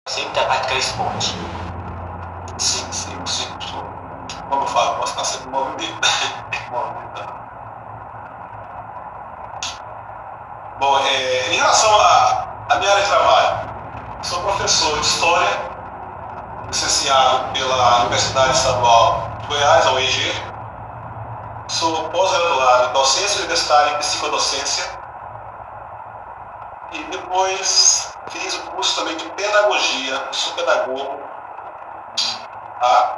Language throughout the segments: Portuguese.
sempre está praticando esporte. Sim, sim, sim. Como eu falo, posso estar sempre em movimento. Movimentando. Bom, em relação à minha área de trabalho, sou professor de História, licenciado pela Universidade Estadual de Goiás, a UEG. Sou pós-graduado em Docência Universitária e Psicodocência. E depois fiz o curso também de Pedagogia, sou pedagogo. Tá?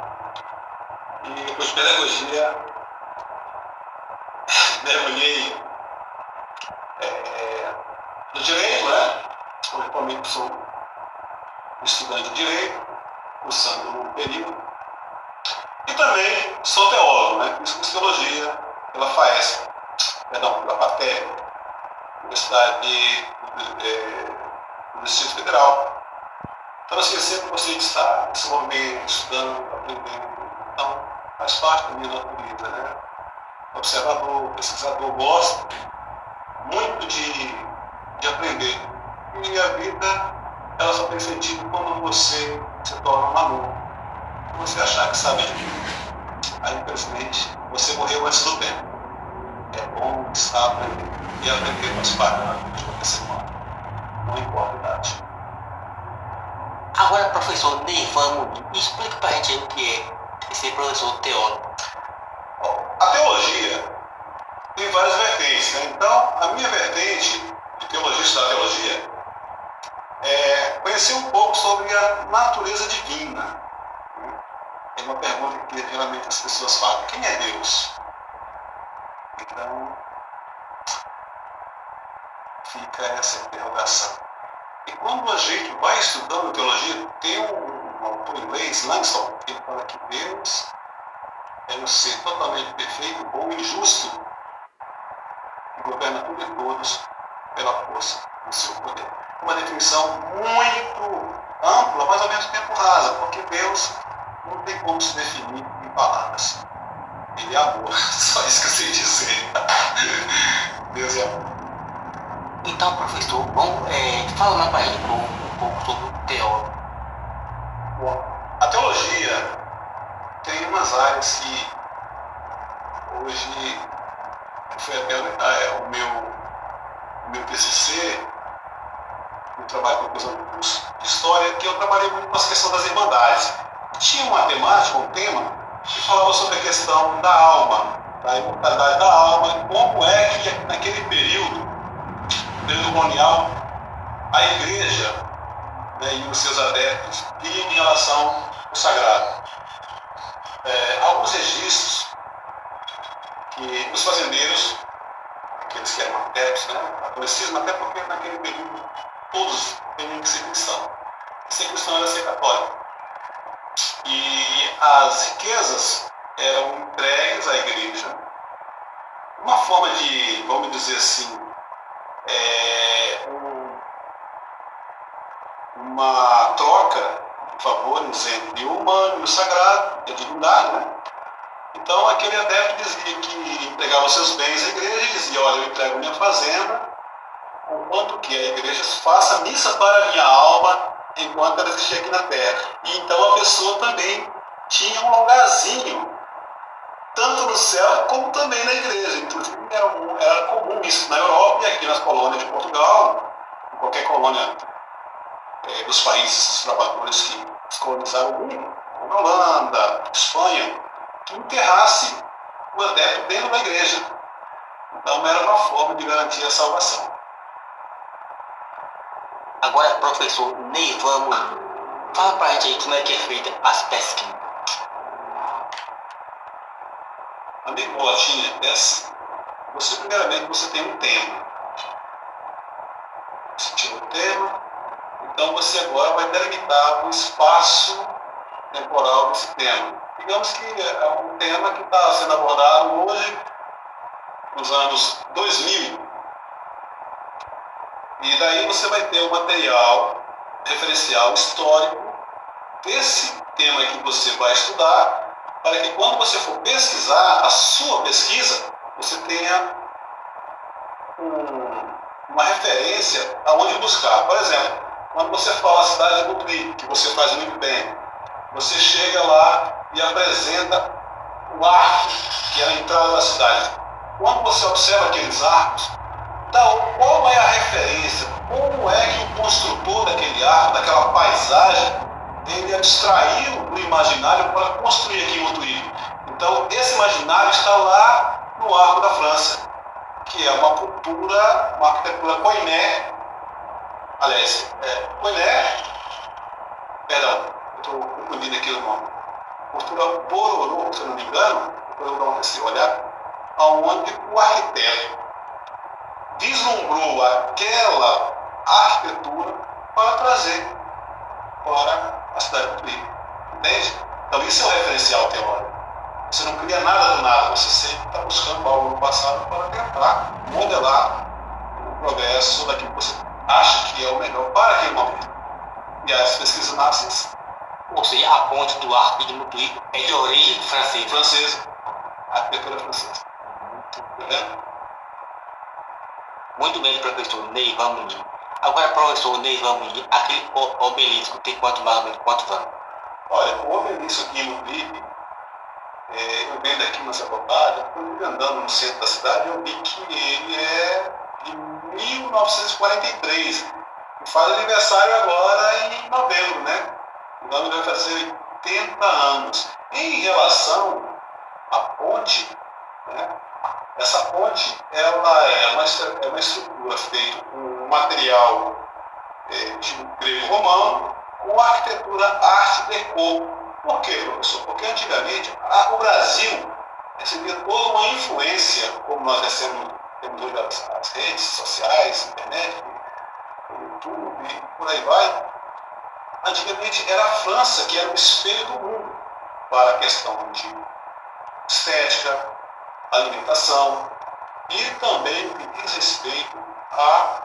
E depois de Pedagogia, mergulhei no Direito, né? Atualmente sou estudante de Direito, cursando no período. E também sou teólogo, né? Fiz curso de Teologia pela FAESP, pela FATEC, Universidade do Distrito Federal. Então, assim, eu sempre gostei de estar nesse momento, estudando, aprendendo. Então, faz parte da minha natureza, né? Observador, pesquisador, gosto muito de aprender. E minha vida, ela só tem sentido quando você se torna um aluno. Quando você achar que sabe de tudo. Aí, infelizmente, você morreu antes do tempo. É bom estar aprendendo. E aprender faz parte da vida de qualquer ser humano. Não importa a idade. Agora, professor Neivan, explica pra gente o que é ser professor teólogo. A teologia tem várias vertentes, né? Então, a minha vertente de teologia, estudar teologia, é conhecer um pouco sobre a natureza divina. É uma pergunta que geralmente as pessoas falam: quem é Deus? Então, fica essa interrogação. E quando a gente vai estudando teologia, tem um autor inglês, Langston, que ele fala que Deus é um ser totalmente perfeito, bom e justo, que governa tudo e todos pela força do seu poder. Uma definição muito ampla, mas ao mesmo tempo rasa, porque Deus não tem como se definir em palavras. Ele é amor, só isso que eu sei dizer. Deus é amor. Então, professor, vamos falar pra gente um pouco sobre o teólogo. Bom, a teologia tem umas áreas que hoje foi até o meu TCC, eu trabalho com conclusão do curso de História, que eu trabalhei muito com a questão das irmandades. Tinha uma temática, um tema, que falava sobre a questão da alma, da imortalidade da alma, e como é que naquele período colonial, a igreja, né, e os seus adeptos viam em relação ao sagrado. Alguns registros que os fazendeiros, aqueles que eram adeptos, né, catolicismo, até porque naquele período todos teriam que ser cristãos. Ser cristão era ser católico. E as riquezas eram entregues à igreja. Uma forma de, vamos dizer assim, uma troca de favores entre o humano e o sagrado, e a divindade, né? Então aquele adepto dizia que entregava seus bens à igreja e dizia: olha, eu entrego minha fazenda, conquanto que a igreja faça missa para a minha alma enquanto ela existia aqui na terra. E então a pessoa também tinha um lugarzinho, tanto no céu como também na igreja. Inclusive era comum isso na Europa e aqui nas colônias de Portugal, em qualquer colônia dos países trabalhadores que colonizaram o mundo, como a Holanda, Espanha, que enterrasse o adepto dentro da igreja. Então era uma forma de garantir a salvação. Agora, professor Neivan, fala pra gente aí como é que é feita as pesquisas. Amigo Bolotinha, é assim. Primeiramente você tem um tema. Você tira o tema, então você agora vai delimitar o espaço temporal desse tema. Digamos que é um tema que está sendo abordado hoje, nos anos 2000. E daí você vai ter um material referencial histórico desse tema que você vai estudar, para que quando você for pesquisar a sua pesquisa, você tenha uma referência aonde buscar. Por exemplo, Quando você fala a cidade de Montpellier, que você faz muito bem, você chega lá e apresenta o arco, que é a entrada da cidade. Quando você observa aqueles arcos, qual é a referência? Como é que o construtor daquele arco, daquela paisagem, ele abstraiu do imaginário para construir aqui em Montpellier? Então, esse imaginário está lá no Arco da França, que é uma cultura, uma arquitetura koiné. Aliás, perdão, eu estou confundindo aqui o nome. Cultura Bororô, se eu não me engano, depois eu vou dar esse olhar, onde o arquiteto vislumbrou aquela arquitetura para trazer para a cidade de Montpellier. Entende? Então isso é um referencial teórico. Você não cria nada do nada, você sempre está buscando algo no passado para tentar modelar o progresso daquilo que você acha que é o melhor para aquele momento. E as pesquisas nascem assim. Ou seja, a ponte do Arco de Montpellier é de origem francesa. Francesa. A arquitetura francesa. Tá vendo? Muito bem, professor Neivan Muniz. Agora, professor Neivan Muniz, aquele obelisco tem mais ou menos quantos anos? Olha, o obelisco aqui no Montpellier, eu vendo aqui nessa reportagem, quando andando no centro da cidade, eu vi que ele é de 1943. E faz aniversário agora em novembro, né? O ano vai fazer 80 anos. Em relação à ponte, né? Essa ponte ela é uma estrutura feita com um material tipo grego-romano, com arquitetura arte deco. Por quê, professor? Porque antigamente o Brasil recebia toda uma influência, como nós temos hoje as redes sociais, internet, YouTube e por aí vai. Antigamente era a França que era o espelho do mundo para a questão de estética, alimentação e também o que diz respeito ao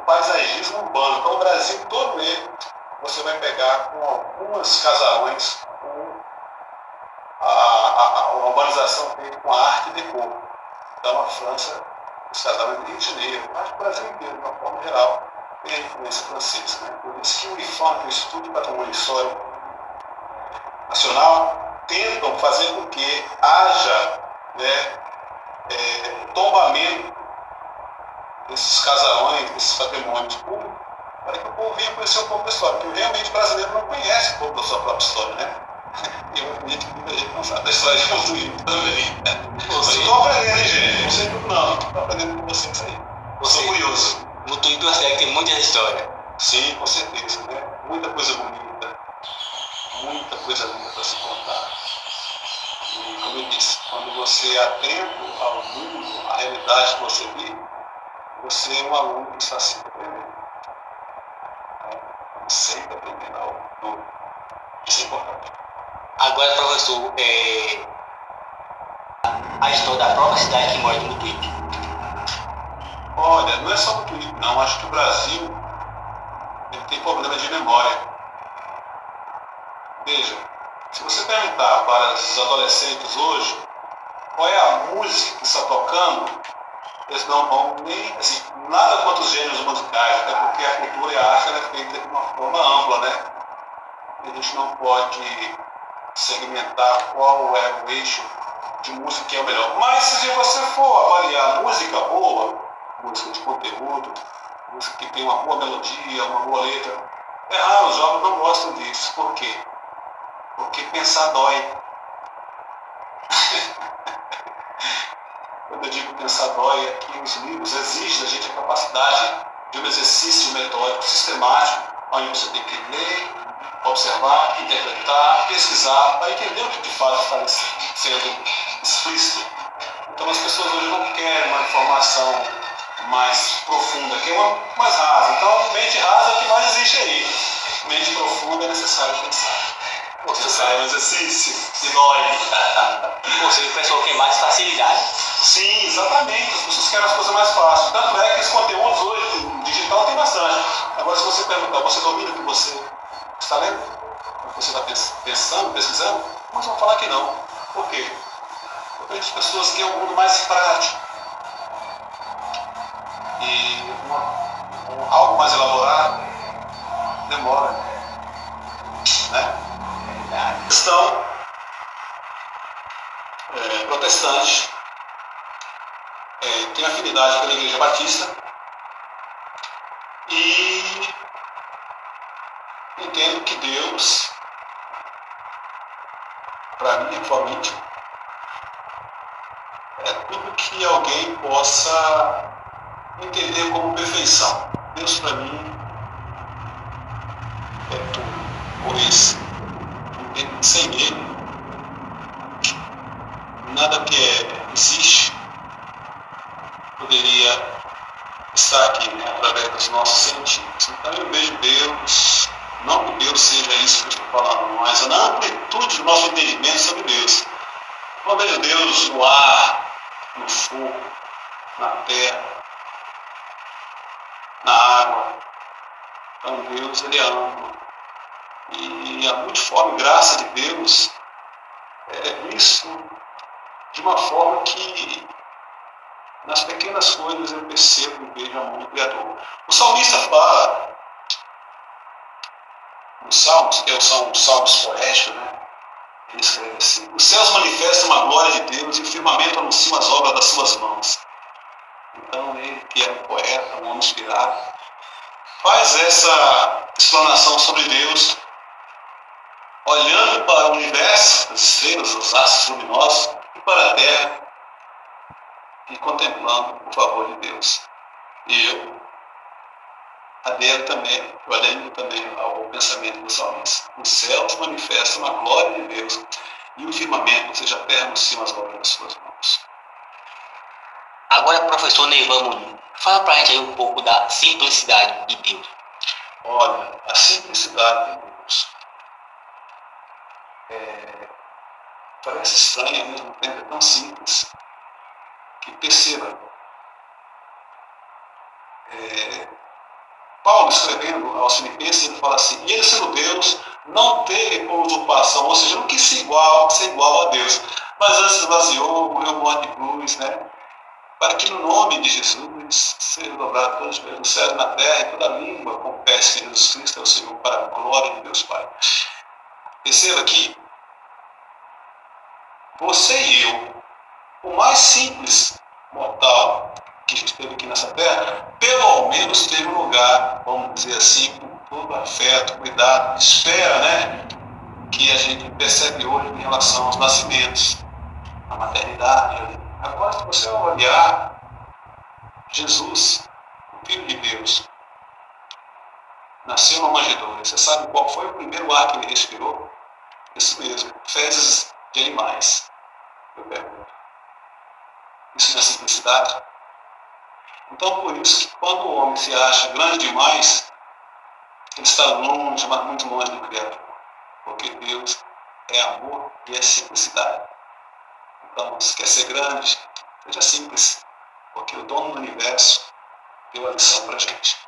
paisagismo urbano. Então o Brasil todo ele você vai pegar com alguns casarões com a urbanização feita com a arte deco. Então a França, os casarões do Rio de Janeiro, mas o Brasil inteiro, de uma forma geral, tem a influência francesa. Né? Por isso que o IFAM, que é o Instituto de Patrimônio Histórico Nacional, tentam fazer com que haja, né, tombamento desses casarões, desses patrimônios públicos, para que o povo venha conhecer um pouco da história, porque realmente o brasileiro não conhece um pouco da sua própria história, né? E eu acredito que muita gente não sabe da história de Montpellier também. Mas eu estou aprendendo, hein, gente? Não sei tudo não, estou aprendendo com vocês aí. Eu sou curioso. Montpellier do Oeste tem muita história. Sim, com certeza, né? Muita coisa bonita para se contar. E como eu disse, quando você é atento ao mundo, à realidade que você vive, você é um aluno que está sempre aprendendo. Sempre aprendendo algo novo. Isso é importante. Agora, professor, a história da própria cidade que mora em Montpellier. Olha, não é só Montpellier, não. Acho que o Brasil ele tem problema de memória. Veja, se você perguntar para os adolescentes hoje qual é a música que está tocando, eles não vão nem, assim, nada contra os gêneros musicais, até porque a cultura e a arte é feita de uma forma ampla, né? E a gente não pode segmentar qual é o eixo de música que é o melhor. Mas se você for avaliar música boa, música de conteúdo, música que tem uma boa melodia, uma boa letra, é raro, os jovens não gostam disso. Por quê? Porque pensar dói. Quando eu digo pensar dói, é que os livros exigem da gente a capacidade de um exercício metódico, sistemático, onde você tem que ler, observar, interpretar, pesquisar, para entender o que de fato está sendo explícito. Então as pessoas hoje não querem uma informação mais profunda, querem uma mais rasa. Então, mente rasa é o que mais existe aí. Mente profunda é necessário pensar. Pensar é um exercício e dói. Ou seja, o pessoal quer mais facilidade. Sim, exatamente. As pessoas querem as coisas mais fáceis. Tanto é que os conteúdos hoje, no digital, tem bastante. Agora, se você perguntar, você domina o que você está lendo? O que você está pensando, pesquisando? Mas vão falar que não. Por quê? Porque as pessoas querem um mundo mais prático. E algo mais elaborado. demora. Né? Questão protestante, tem afinidade pela Igreja Batista e entendo que Deus, para mim, atualmente, é tudo que alguém possa entender como perfeição. Deus, para mim, é tudo. Pois, sem Ele, nada que existe poderia estar aqui, né, através dos nossos sentidos. Então eu vejo Deus, não que Deus seja isso que eu estou falando, mas na amplitude do nosso entendimento sobre Deus. Eu vejo Deus no ar, no fogo, na terra, na água. Então Deus, Ele é amplo. E a multiforme graça de Deus é visto de uma forma que nas pequenas coisas eu percebo e vejo a mão do Criador. O salmista fala, nos Salmos, que são os Salmos poéticos, né? Ele escreve assim: os céus manifestam a glória de Deus e o firmamento anuncia as obras das suas mãos. Então ele, que é um poeta, um homem inspirado, faz essa explanação sobre Deus, olhando para o universo, as estrelas, os astros luminosos, e para a terra, e contemplando o favor de Deus. E eu adendo também ao pensamento do salmista. Os céus manifestam a glória de Deus e o firmamento, ou seja, a terra, anuncia as obras das suas mãos. Agora, professor Neivan Muniz, fala pra gente aí um pouco da simplicidade de Deus. Olha, a simplicidade de Deus parece estranha, ao mesmo tempo é tão simples, que perceba, Paulo, escrevendo aos Filipenses, ele fala assim: e ele, sendo Deus, não teve por usurpação, ou seja, não quis ser igual a Deus, mas antes esvaziou, morreu morte de cruz, né? Para que no nome de Jesus seja dobrado todos os joelhos no céu e na terra, e toda língua confesse que Jesus Cristo é o Senhor, para a glória de Deus Pai. Perceba que você e eu, o mais simples mortal que esteve aqui nessa terra, pelo menos teve um lugar, vamos dizer assim, com todo afeto, cuidado, espera, né? Que a gente percebe hoje em relação aos nascimentos, à maternidade. Agora, se você olhar Jesus, o Filho de Deus, nasceu numa manjedoura. Você sabe qual foi o primeiro ar que ele respirou? Isso mesmo, fezes de animais. Eu pergunto. Isso não é simplicidade? Então, por isso que quando o homem se acha grande demais, ele está longe, mas muito longe do Criador. Porque Deus é amor e é simplicidade. Então, se quer ser grande, seja simples. Porque o dono do universo deu a lição para a gente.